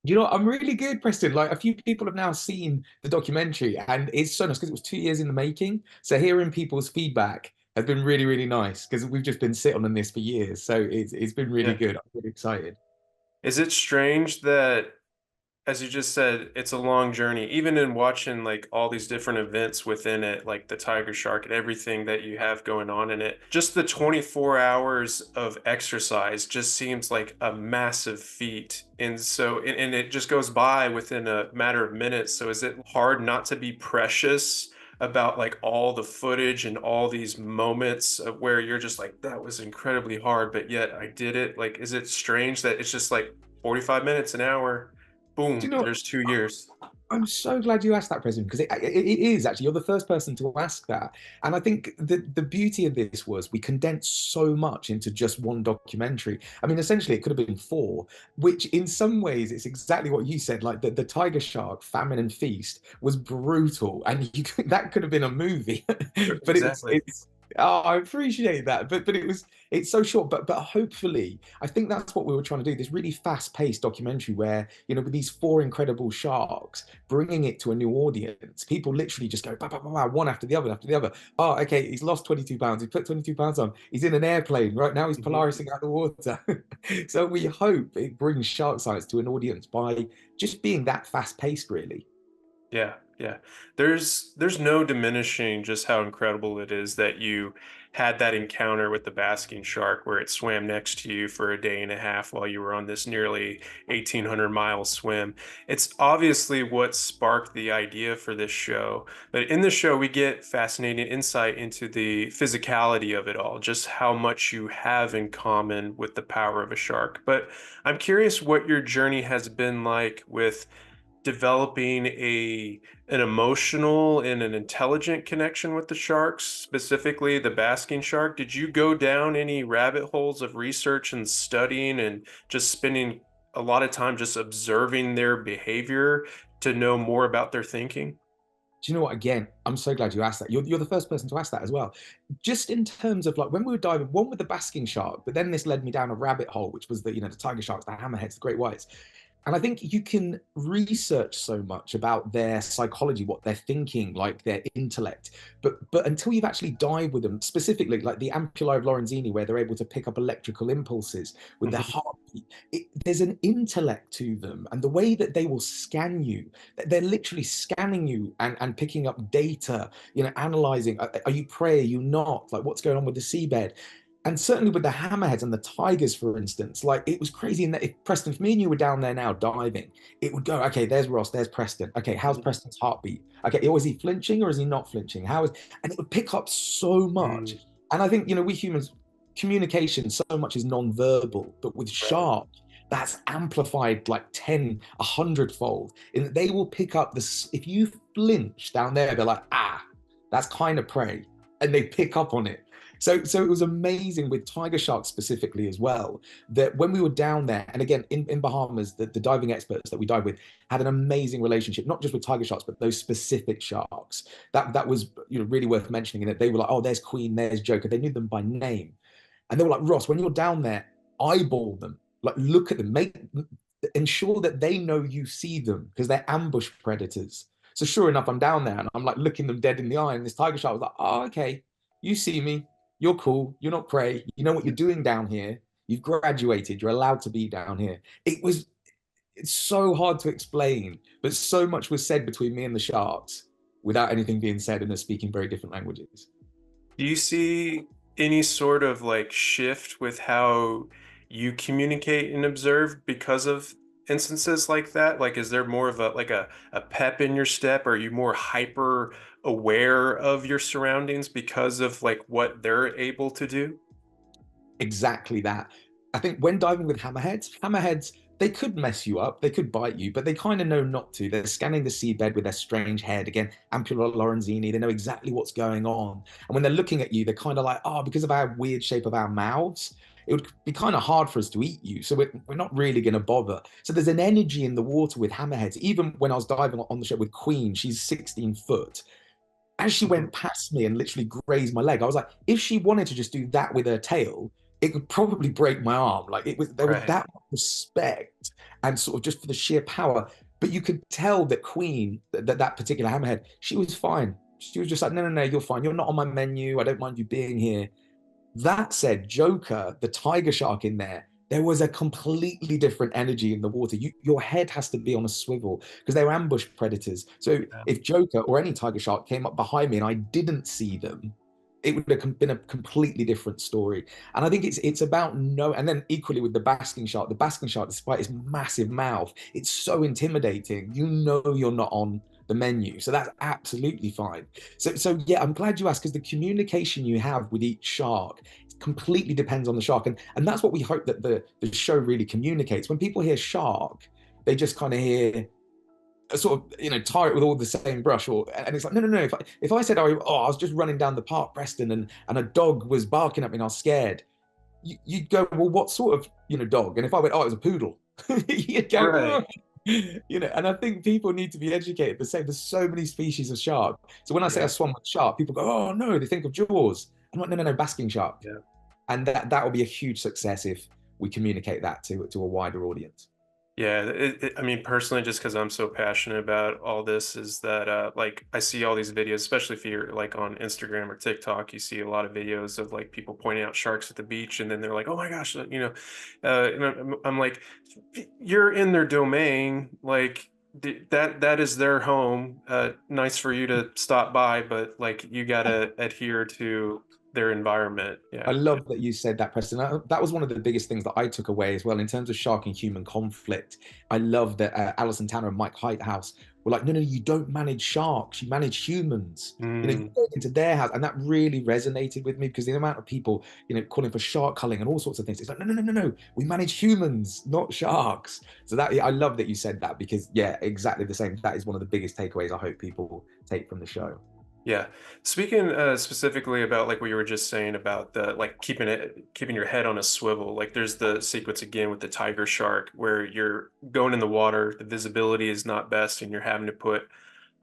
You know, I'm really good, Preston. Like a few people have now seen the documentary, and it's so nice because it was 2 years in the making. So hearing people's feedback has been really, really nice because we've just been sitting on this for years. So it's been really Yeah. good. I'm really excited. Is it strange that, as you just said, it's a long journey, even in watching like all these different events within it, like the tiger shark and everything that you have going on in it. Just the 24 hours of exercise just seems like a massive feat. And it just goes by within a matter of minutes. So is it hard not to be precious about like all the footage and all these moments of where you're just like, that was incredibly hard, but yet I did it? Like, is it strange that it's just like 45 minutes, an hour? Do Boom, you know? there's 2 years. I'm so glad you asked that, President, because it is actually, you're the first person to ask that. And I think the beauty of this was we condensed so much into just one documentary. I mean, essentially, it could have been four, which in some ways, it's exactly what you said. Like the tiger shark, famine and feast was brutal. And that could have been a movie, but Exactly. oh, I appreciate that. But it's so short. But hopefully, I think that's what we were trying to do. This really fast-paced documentary where, with these four incredible sharks bringing it to a new audience. People literally just go, bah, bah, bah, bah, one after the other, after the other. Oh, okay, he's lost 22 pounds. He put 22 pounds on. He's in an airplane. Right now, he's Mhm. polarising out the water. So we hope it brings shark science to an audience by just being that fast paced, really. Yeah, yeah. There's no diminishing just how incredible it is that you had that encounter with the basking shark where it swam next to you for a day and a half while you were on this nearly 1,800-mile swim. It's obviously what sparked the idea for this show. But in the show, we get fascinating insight into the physicality of it all, just how much you have in common with the power of a shark. But I'm curious what your journey has been like with developing an emotional and an intelligent connection with the sharks, specifically the basking shark. Did you go down any rabbit holes of research and studying and just spending a lot of time just observing their behavior to know more about their thinking? Do you know what? Again, I'm so glad you asked that. You're the first person to ask that as well. Just in terms of like when we were diving, one with the basking shark, but then this led me down a rabbit hole, which was the tiger sharks, the hammerheads, the great whites. And I think you can research so much about their psychology, what they're thinking, like their intellect. But until you've actually dived with them, specifically like the ampullae of Lorenzini, where they're able to pick up electrical impulses with their Mhm. heartbeat, there's an intellect to them. And the way that they will scan you, they're literally scanning you and picking up data, analyzing, are you prey, are you not? Like what's going on with the seabed? And certainly with the hammerheads and the tigers, for instance, like it was crazy in that if Preston, if me and you were down there now diving, it would go, okay, there's Ross, there's Preston. Okay, how's Mhm. Preston's heartbeat? Okay, is he flinching or is he not flinching? And it would pick up so much. Mm, And I think, we humans, communication so much is non-verbal, but with right. sharks, that's amplified like 10, 100-fold. In that they will pick up this, if you flinch down there, they're like, that's kind of prey. And they pick up on it. So it was amazing with tiger sharks specifically as well. That when we were down there, and again in Bahamas, the diving experts that we dive with had an amazing relationship, not just with tiger sharks, but those specific sharks. That was really worth mentioning. In that they were like, oh, there's Queen, there's Joker. They knew them by name, and they were like, Ross, when you're down there, eyeball them, like look at them, ensure that they know you see them because they're ambush predators. So sure enough, I'm down there and I'm like looking them dead in the eye, and this tiger shark was like, oh, okay, you see me, you're cool, you're not prey, you know what you're doing down here, you've graduated, you're allowed to be down here. It's so hard to explain, but so much was said between me and the sharks without anything being said, and they're speaking very different languages. Do you see any sort of like shift with how you communicate and observe because of instances like that? Like, is there more of a pep in your step? Are you more hyper aware of your surroundings because of like what they're able to do? Exactly that. I think when diving with hammerheads, they could mess you up, they could bite you, but they kind of know not to. They're scanning the seabed with their strange head. Again, Ampulla Lorenzini, they know exactly what's going on. And when they're looking at you, they're kind of like, oh, because of our weird shape of our mouths, it would be kind of hard for us to eat you. So we're not really going to bother. So there's an energy in the water with hammerheads. Even when I was diving on the ship with Queen, she's 16 foot. As she Mhm. went past me and literally grazed my leg, I was like, if she wanted to just do that with her tail, it could probably break my arm. Like there was Right. that respect. and sort of just for the sheer power. But you could tell that Queen, that particular hammerhead, she was fine. She was just like, no, no, no, you're fine. You're not on my menu. I don't mind you being here. That said, Joker, the tiger shark in there was a completely different energy in the water. Your head has to be on a swivel because they were ambush predators. So Yeah. if Joker or any tiger shark came up behind me and I didn't see them, it would have been a completely different story. And I think it's about no. And then equally with the basking shark, despite its massive mouth, it's so intimidating. You know you're not on the menu, so that's absolutely fine. So yeah, I'm glad you asked because the communication you have with each shark completely depends on the shark, and that's what we hope that the show really communicates. When people hear shark, they just kind of hear a sort of tar it with all the same brush, or and it's like no no no. If I said I was just running down the park, Preston, and a dog was barking at me and I was scared, you'd go, well, what sort of dog? And if I went, oh, it was a poodle, you'd go, Right. oh. And I think people need to be educated the same. There's so many species of shark. So when I say I Yeah. swam with shark, people go, oh no, they think of Jaws. I'm like, no, no, no, basking shark. Yeah. And that will be a huge success if we communicate that to a wider audience. Yeah, I mean, personally, just because I'm so passionate about all this, is that like I see all these videos, especially if you're like on Instagram or TikTok, you see a lot of videos of like people pointing out sharks at the beach, and then they're like, "Oh my gosh," and I'm like, "You're in their domain, like that is their home. Nice for you to stop by, but like you gotta adhere to their environment." I Yeah, love that you said that, Preston. That was one of the biggest things that I took away as well in terms of shark and human conflict. I love that Alison Tanner and Mike Whitehouse were like, no, no, you don't manage sharks, you manage humans. You mm, go into their house, and that really resonated with me because the amount of people, calling for shark culling and all sorts of things. It's like, no, no, no, no, no, we manage humans, not sharks. So that I love that you said that because yeah, exactly the same. That is one of the biggest takeaways I hope people take from the show. yeah. Speaking specifically about like what you were just saying about the like keeping your head on a swivel. Like there's the sequence again with the tiger shark where you're going in the water, the visibility is not best, and you're having to put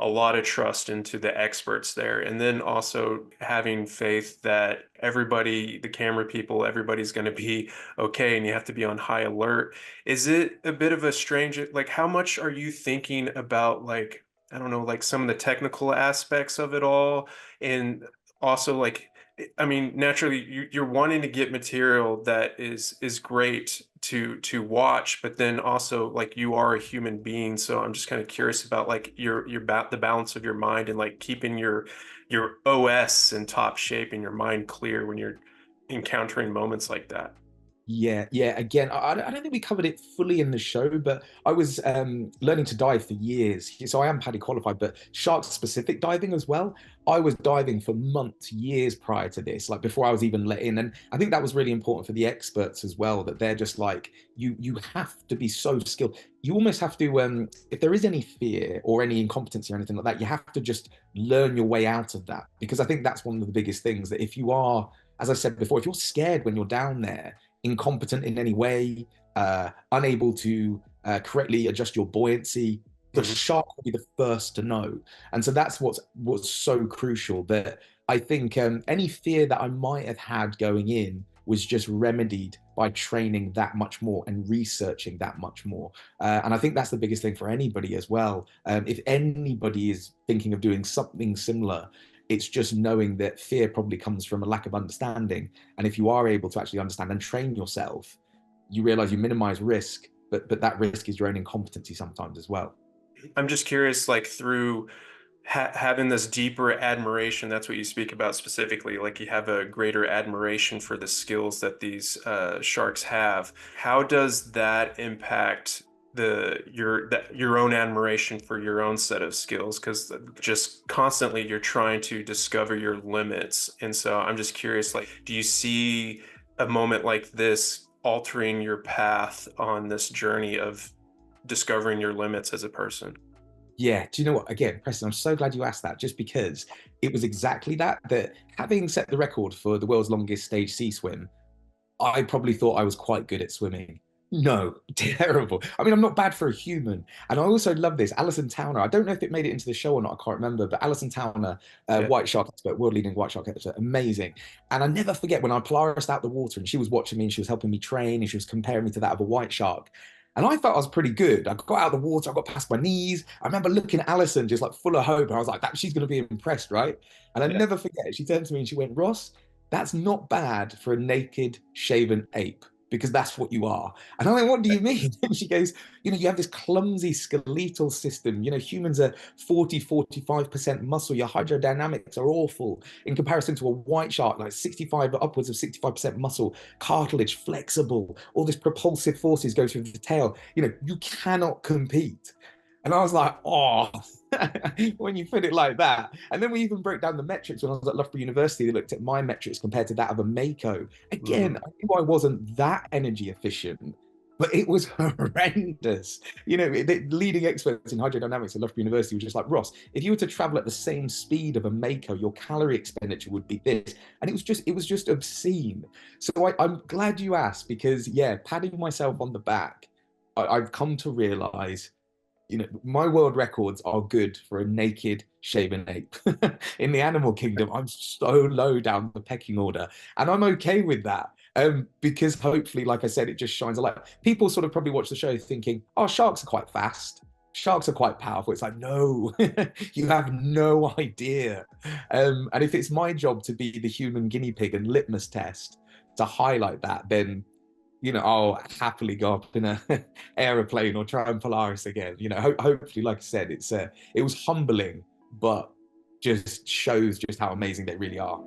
a lot of trust into the experts there. And then also having faith that everybody, the camera people, everybody's going to be okay, and you have to be on high alert. Is it a bit of a strange, like how much are you thinking about like I don't know, like some of the technical aspects of it all, and also like, I mean, naturally, you're wanting to get material that is great to watch, but then also like you are a human being, so I'm just kind of curious about like your the balance of your mind and like keeping your OS in top shape and your mind clear when you're encountering moments like that. Yeah, yeah. Again, I don't think we covered it fully in the show, but I was learning to dive for years. So I am PADI qualified, but shark specific diving as well. I was diving for months, years prior to this, like before I was even let in. And I think that was really important for the experts as well, that they're just like, you have to be so skilled. You almost have to, if there is any fear or any incompetency or anything like that, you have to just learn your way out of that. Because I think that's one of the biggest things that if you are, as I said before, if you're scared when you're down there, incompetent in any way, unable to correctly adjust your buoyancy, the Mhm. shark will be the first to know. And so that's what's so crucial. That I think any fear that I might have had going in was just remedied by training that much more and researching that much more. And I think that's the biggest thing for anybody as well. If anybody is thinking of doing something similar, it's just knowing that fear probably comes from a lack of understanding. And if you are able to actually understand and train yourself, you realize you minimize risk, but that risk is your own incompetency sometimes as well. I'm just curious, like through having this deeper admiration, that's what you speak about specifically, like you have a greater admiration for the skills that these sharks have. How does that impact your own admiration for your own set of skills? Because just constantly you're trying to discover your limits. And so I'm just curious, like, do you see a moment like this altering your path on this journey of discovering your limits as a person? Yeah, do you know what? Again, Preston, I'm so glad you asked that, just because it was exactly that having set the record for the world's longest stage sea swim, I probably thought I was quite good at swimming. No, terrible. I mean, I'm not bad for a human. And I also love this. Alison Towner, I don't know if it made it into the show or not, I can't remember, but Alison Towner, Yeah. white shark expert, world leading white shark expert, amazing. And I never forget when I polarised out the water and she was watching me and she was helping me train and she was comparing me to that of a white shark. And I felt I was pretty good. I got out of the water, I got past my knees. I remember looking at Alison just like full of hope. And I was like, that she's going to be impressed, right? And I Yeah. never forget, she turned to me and she went, Ross, that's not bad for a naked, shaven ape, because that's what you are. And I went, what do you mean? And she goes, you have this clumsy skeletal system. Humans are 40, 45% muscle. Your hydrodynamics are awful in comparison to a white shark, like 65, upwards of 65% muscle, cartilage, flexible, all this propulsive forces go through the tail. You cannot compete. And I was like, oh, when you put it like that. And then we even broke down the metrics when I was at Loughborough University. They looked at my metrics compared to that of a Mako. Again, Mhm. I knew I wasn't that energy efficient, but it was horrendous. The leading experts in hydrodynamics at Loughborough University were just like, Ross, if you were to travel at the same speed of a Mako, your calorie expenditure would be this. And it was just obscene. So I'm glad you asked, because yeah, patting myself on the back, I've come to realize my world records are good for a naked shaven ape. In the animal kingdom, I'm so low down the pecking order, and I'm okay with that. Because hopefully, like I said, it just shines a light. People sort of probably watch the show thinking, "Oh, sharks are quite fast. Sharks are quite powerful." It's like, no, you have no idea. And if it's my job to be the human guinea pig and litmus test to highlight that, then I'll happily go up in a aeroplane or try and Polaris again. Hopefully, like I said, it was humbling, but just shows just how amazing they really are.